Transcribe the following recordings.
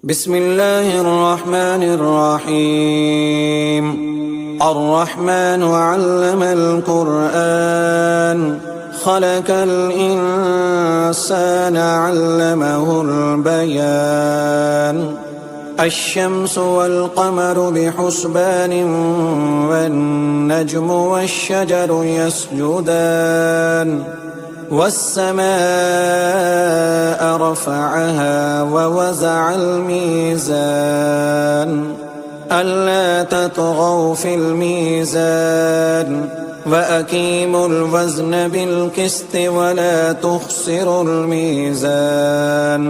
بسم الله الرحمن الرحيم. الرحمن علم القرآن خلق الإنسان علمه البيان. الشمس والقمر بحسبان والنجم والشجر يسجدان والسماء رفعها ووزع الميزان ألا تطغوا في الميزان وأقيموا الوزن بالقسط ولا تخسروا الميزان.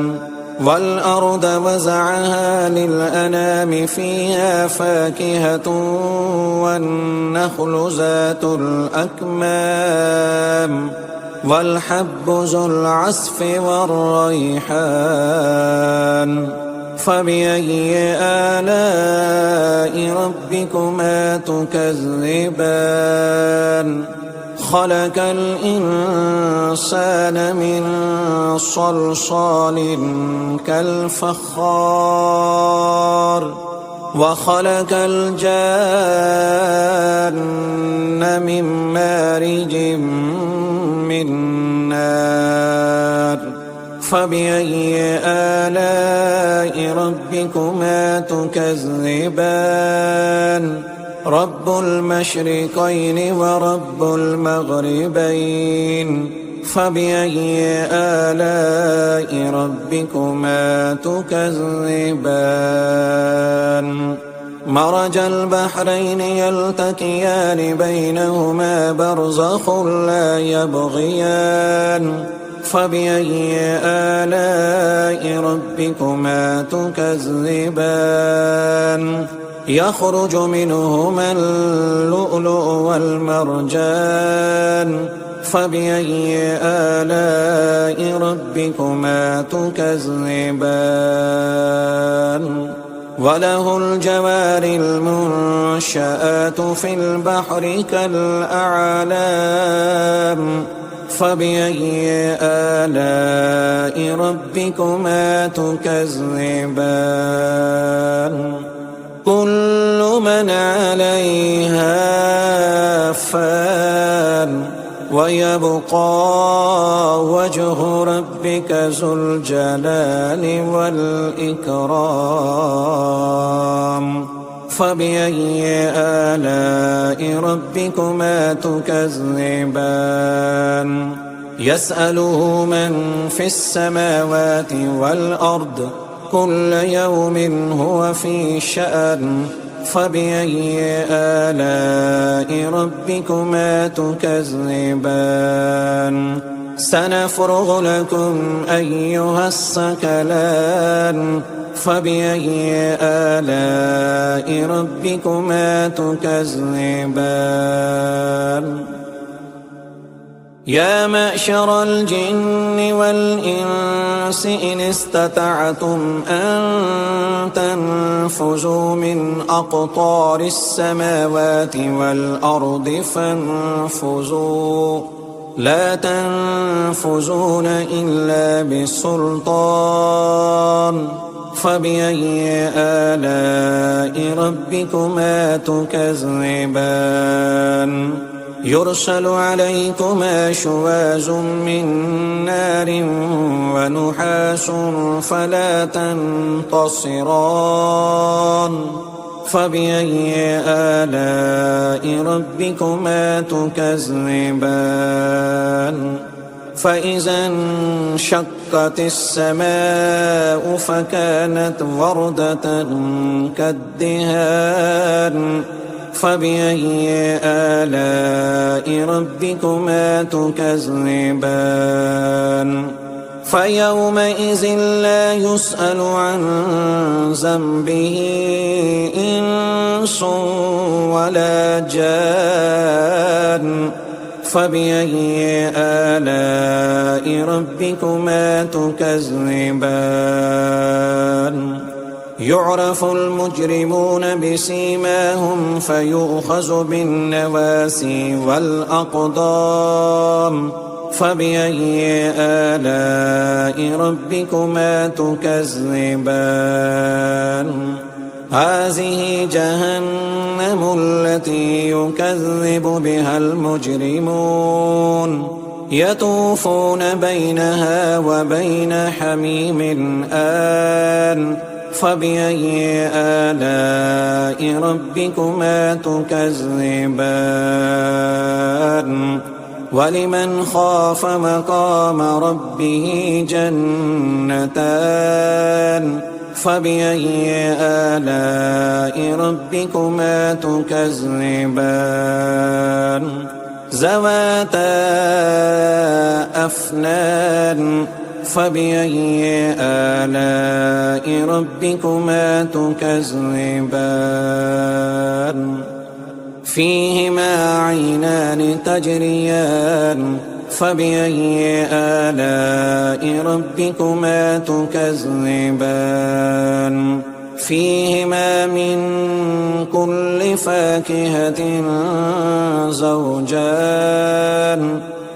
والأرض وزعها للأنام فيها فاكهة والنخل ذات الأكمام والحب ذو العصف والريحان. فبأي آلاء ربكما تكذبان؟ خلق الإنسان من صلصال كالفخار وخلق الجان من مارج من نار. فبأي آلاء ربكما تكذبان؟ رب المشرقين ورب المغربين. فبأي آلاء ربكما تكذبان؟ مرج البحرين يلتقيان بينهما برزخ لا يبغيان. فبأي آلاء ربكما تكذبان؟ يخرج منهما اللؤلؤ والمرجان. فبأي آلاء ربكما تكذبان؟ وله الجوار المنشآت في البحر كالأعلام. فبأي آلاء ربكما تكذبان؟ كل من عليها فان ويبقى وجه ربك ذو الجلال والإكرام. فبأي آلاء ربكما تكذبان؟ يسأله من في السماوات والأرض كل يوم هو في شأن. فبأي آلاء ربكما تكذبان؟ سنفرغ لكم أيها الثقلان. فبأي آلاء ربكما تكذبان؟ يا معشر الجن والإنس إن استطعتم أن تنفذوا من أقطار السماوات والأرض فانفذوا لا تنفذون إلا بسلطان. فبأي آلاء ربكما تكذبان؟ يرسل عليكما شواظ من نار ونحاس فلا تنتصران. فبأي آلاء ربكما تكذبان؟ فإذا انشقت السماء فكانت وردة كالدهان. فبأي آلاء ربكما تكذبان؟ فيومئذ لا يسأل عن ذنبه إنس ولا جان. فبأي آلاء ربكما تكذبان؟ يعرف المجرمون بسيماهم فيؤخذ بالنواسي والأقدام. فبأي آلاء ربكما تكذبان هذه جهنم التي يكذب بها المجرمون يطوفون بينها وبين حميم آن فبأي آلاء ربكما تكذبان ولمن خاف مقام ربه جنتان فبأي آلاء ربكما تكذبان ذواتا أفنان فبأي آلاء ربكما تكذبان فيهما عينان تجريان فبأي آلاء ربكما تكذبان فيهما من كل فاكهة زوجان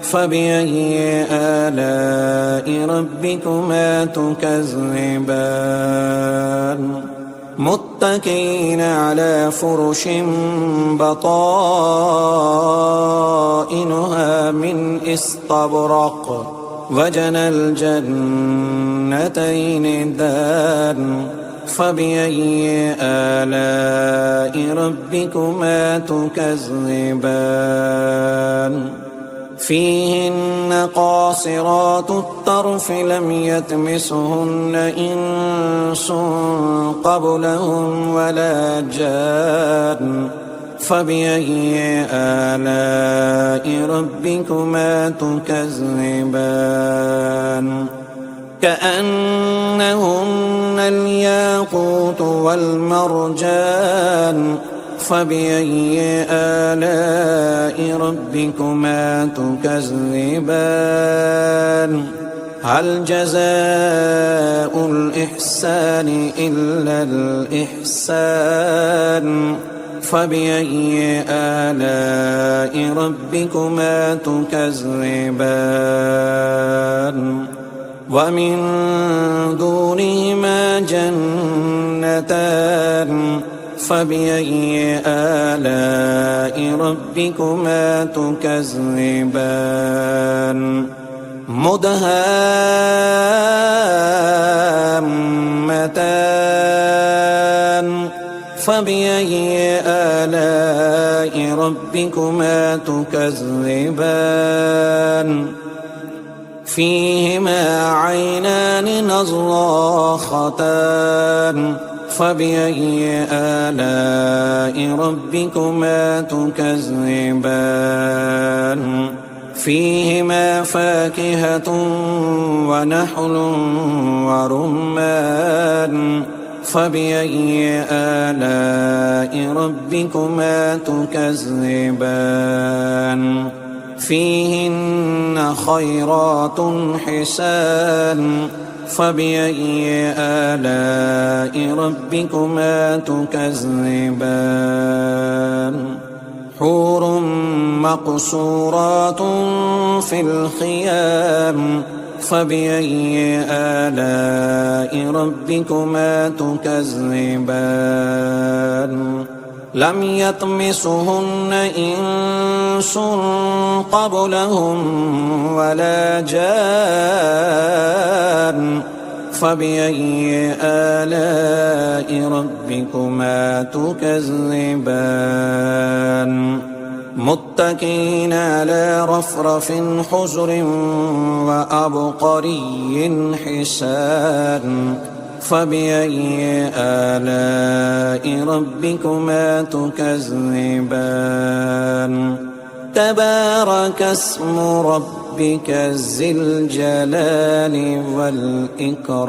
فبأي آلاء ربكما تكذبان متكئين على فرش بطائنها من استبرق وجنى الجنتين دان فبأي آلاء ربكما تكذبان فيهن قاصرات الطرف لم يطمثهن إنس قبلهم ولا جان فبأي آلاء ربكما تكذبان كأنهن الياقوت والمرجان فبأي آلاء ربكما تكذبان هل جزاء الإحسان إلا الإحسان فبأي آلاء ربكما تكذبان ومن دونهما جنتان فبأي آلاء ربكما تكذبان مدهامتان فبأي آلاء ربكما تكذبان فيهما عينان نضاختان فبأي آلاء ربكما تكذبان فيهما فاكهة ونحل ورمان فبأي آلاء ربكما تكذبان فيهن خيرات حسان فبأي آلاء ربكما تكذبان حور مقصورات في الخيام فبأي آلاء ربكما تكذبان لم يطمثهن إنس قبلهم ولا جان فبأي آلاء ربكما تكذبان متكئين على رفرف حجر وأبقري حسان فبأي آلاء ربكما تكذبان تبارك اسم ربك ذي الجلال والإكرام